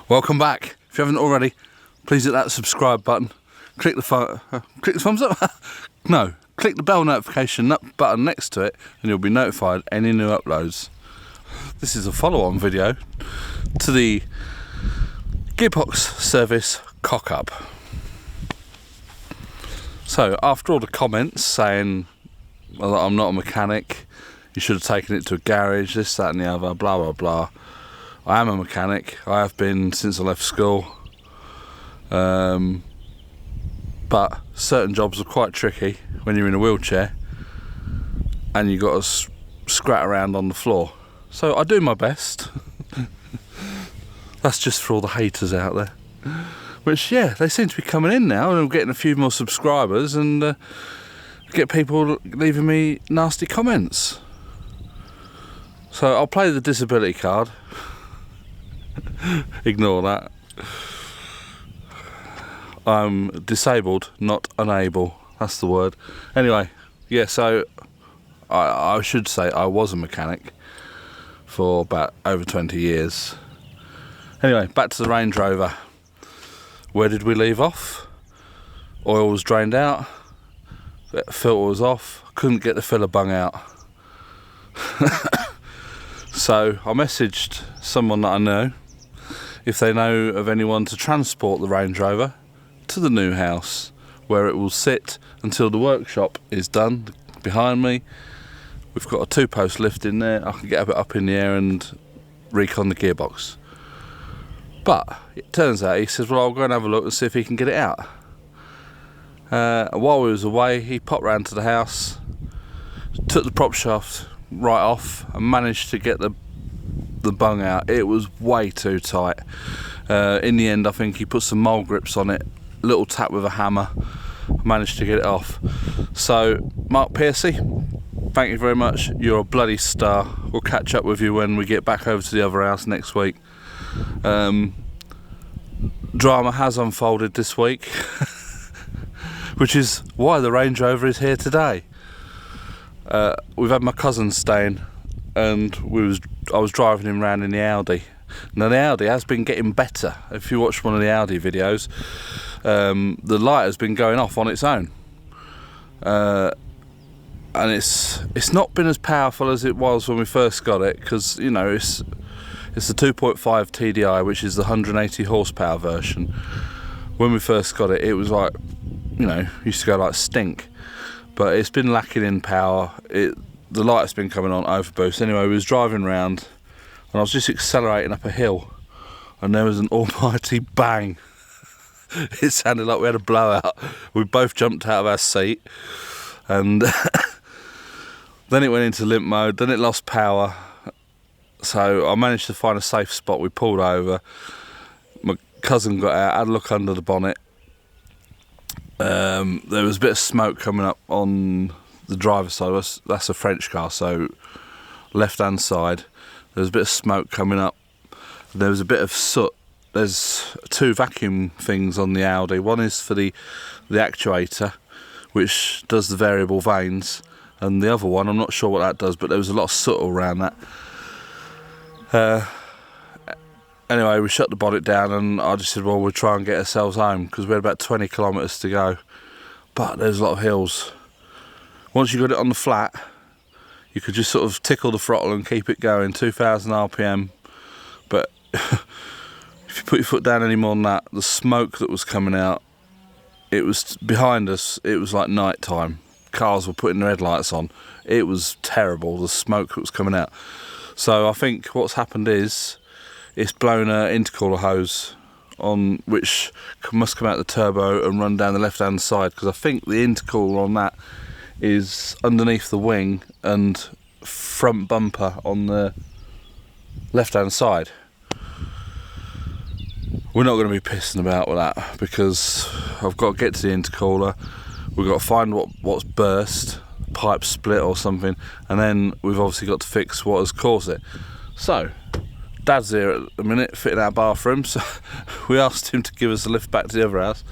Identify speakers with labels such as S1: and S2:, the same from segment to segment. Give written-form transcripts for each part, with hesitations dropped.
S1: Welcome back. If you haven't already, please hit that subscribe button. Click the thumbs up. No, click the bell notification button next to it, and you'll be notified any new uploads. This is a follow-on video to the gearbox service cock-up. So after all the comments saying that I'm not a mechanic, you should have taken it to a garage, this, that and the other, blah blah blah. I am a mechanic. I have been since I left school. But certain jobs are quite tricky when you're in a wheelchair and you've got to scrat around on the floor. So I do my best. That's just for all the haters out there. Which, yeah, they seem to be coming in now, and I'm getting a few more subscribers and get people leaving me nasty comments. So I'll play the disability card. Ignore that. I'm disabled, not unable. That's the word. Anyway, yeah, so I should say I was a mechanic for about over 20 years. Anyway, back to the Range Rover. Where did we leave off? Oil was drained out, filter was off, couldn't get the filler bung out. So I messaged someone that I know if they know of anyone to transport the Range Rover to the new house, where it will sit until the workshop is done behind me. We've got a 2-post lift in there. I can get a bit up in the air and recon the gearbox. But it turns out, he says, well, I'll go and have a look and see if he can get it out. While we was away, he popped round to the house, took the prop shaft right off and managed to get the bung out. It was way too tight. In the end, I think he put some mole grips on it, a little tap with a hammer, managed to get it off. So, Mark Piercy, thank you very much. You're a bloody star. We'll catch up with you when we get back over to the other house next week. Drama has unfolded this week, which is why the Range Rover is here today. We've had my cousin staying, and I was driving him around in the Audi. Now the Audi has been getting better. If you watch one of the Audi videos, the light has been going off on its own, and it's not been as powerful as it was when we first got it, because you know it's the 2.5 TDI, which is the 180 horsepower version. When we first got it, it was like, you know, used to go like stink. But it's been lacking in power. The light's been coming on overboost. Anyway, we was driving round and I was just accelerating up a hill and there was an almighty bang. It sounded like we had a blowout. We both jumped out of our seat and then it went into limp mode, then it lost power. So I managed to find a safe spot. We pulled over. My cousin got out, had a look under the bonnet. There was a bit of smoke coming up on the driver's side. That's a French car, so left-hand side. There was a bit of smoke coming up. There was a bit of soot. There's 2 vacuum things on the Audi. One is for the actuator, which does the variable vanes, and the other one, I'm not sure what that does, but there was a lot of soot around that. Anyway, we shut the bonnet down and I just said, well, we'll try and get ourselves home, because we had about 20 kilometres to go. But there's a lot of hills. Once you got it on the flat, you could just sort of tickle the throttle and keep it going, 2,000 RPM. But if you put your foot down any more than that, the smoke that was coming out, it was behind us, it was like night time. Cars were putting their headlights on. It was terrible, the smoke that was coming out. So I think what's happened is it's blown an intercooler hose on, which must come out the turbo and run down the left-hand side, because I think the intercooler on that is underneath the wing and front bumper on the left-hand side. We're not going to be pissing about with that, because I've got to get to the intercooler. We've got to find what's burst, pipe split or something, and then we've obviously got to fix what has caused it. So Dad's here at the minute fitting our bathroom, so we asked him to give us a lift back to the other house,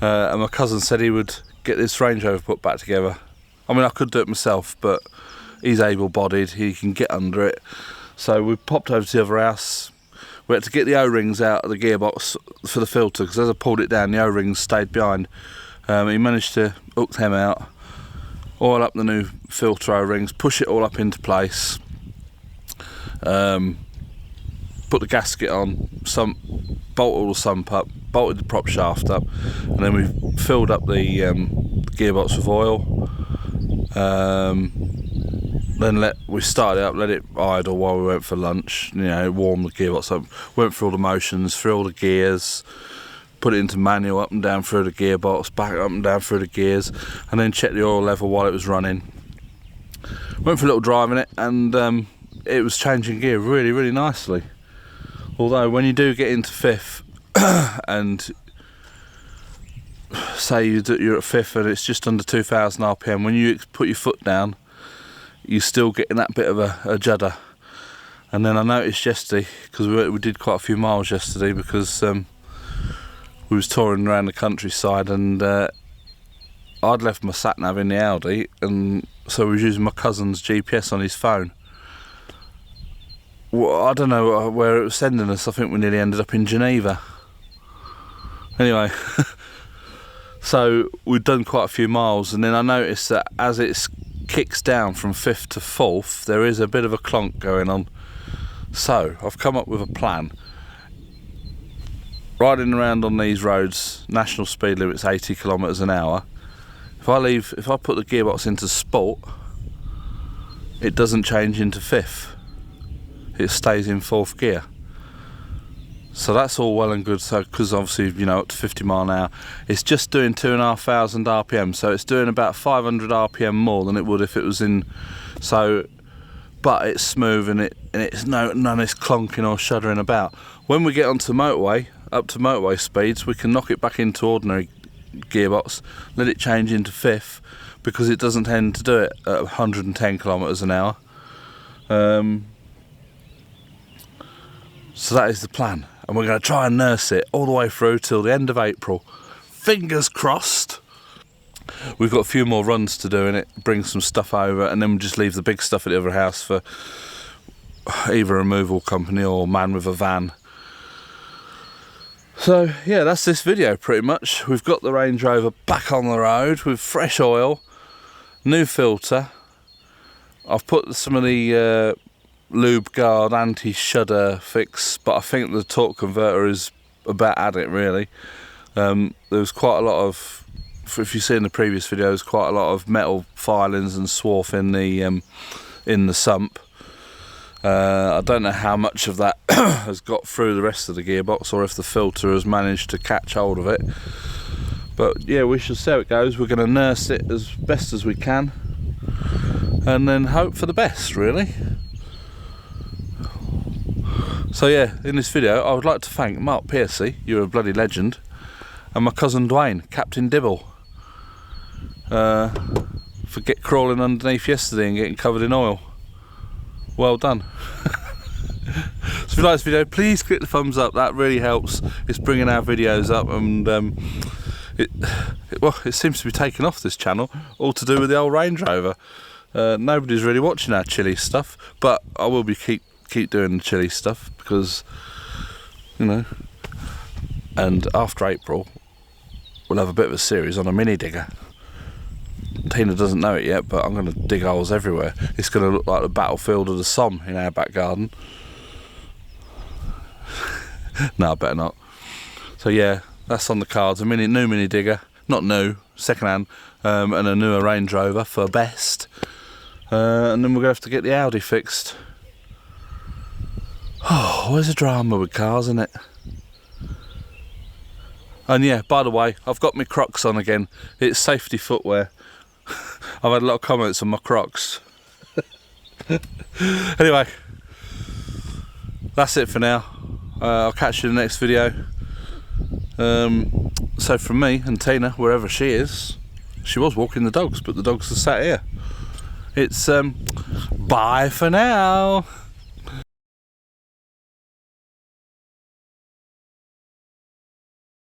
S1: and my cousin said he would get this Range Rover put back together. I mean, I could do it myself, but he's able-bodied, he can get under it. So we popped over to the other house. we had to get the O-rings out of the gearbox for the filter, because as I pulled it down the O-rings stayed behind. He managed to hook them out, oil up the new filter O-rings, push it all up into place, put the gasket on, bolted all the sump up, bolted the prop shaft up, and then we filled up the gearbox with oil. Then we started it up, let it idle while we went for lunch, you know, warm the gearbox up, went through all the motions, through all the gears, put it into manual, up and down through the gearbox, back up and down through the gears, and then checked the oil level while it was running. Went for a little drive in it, and it was changing gear really, really nicely. Although when you do get into fifth, and say you're at fifth and it's just under 2,000 RPM, when you put your foot down, you're still getting that bit of a judder. And then I noticed yesterday, because we did quite a few miles yesterday, because we was touring around the countryside, and I'd left my sat nav in the Audi, and so we was using my cousin's GPS on his phone. Well, I don't know where it was sending us. I think we nearly ended up in Geneva. Anyway, so we'd done quite a few miles, and then I noticed that as it kicks down from fifth to fourth, there is a bit of a clunk going on. So I've come up with a plan. Riding around on these roads, national speed limit's 80 kilometres an hour. If I put the gearbox into sport, it doesn't change into fifth. It stays in fourth gear. So that's all well and good. So, because obviously, you know, up to 50 mile an hour, it's just doing 2,500 RPM. So it's doing about 500 RPM more than it would if it was in. So, but it's smooth, and it's none of this clunking or shuddering about. When we get onto motorway, up to motorway speeds, we can knock it back into ordinary gearbox, let it change into fifth, because it doesn't tend to do it at 110 kilometres an hour. So that is the plan, and we're going to try and nurse it all the way through till the end of April. Fingers crossed. We've got a few more runs to do in it, bring some stuff over, and then we'll just leave the big stuff at the other house for either a removal company or man with a van. So yeah, that's this video pretty much. We've got the Range Rover back on the road with fresh oil, new filter. I've put some of the lube guard anti-shudder fix, but I think the torque converter is about at it really. There was quite a lot of, if you see in the previous videos, quite a lot of metal filings and swarf in the sump. I don't know how much of that has got through the rest of the gearbox, or if the filter has managed to catch hold of it. But yeah, we shall see how it goes. We're going to nurse it as best as we can, and then hope for the best really. So yeah, in this video I would like to thank Mark Piercy, you're a bloody legend, and my cousin Dwayne, Captain Dibble, for crawling underneath yesterday and getting covered in oil. Well done. So if you like this video, please click the thumbs up, that really helps. It's bringing our videos up, and it seems to be taking off, this channel, all to do with the old Range Rover. Nobody's really watching our chilly stuff, but I will be keep doing the chilly stuff, because, you know, and after April we'll have a bit of a series on a mini digger. Tina doesn't know it yet, but I'm going to dig holes everywhere. It's going to look like the battlefield of the Somme in our back garden. No, I better not. So yeah, that's on the cards. A new mini digger, not new, second hand, and a newer Range Rover for best. And then we're going to have to get the Audi fixed. Oh, always a drama with cars, isn't it? And yeah, by the way, I've got my Crocs on again. It's safety footwear. I've had a lot of comments on my Crocs. Anyway, that's it for now. I'll catch you in the next video. So from me and Tina, wherever she is, she was walking the dogs, but the dogs are sat here. It's bye for now.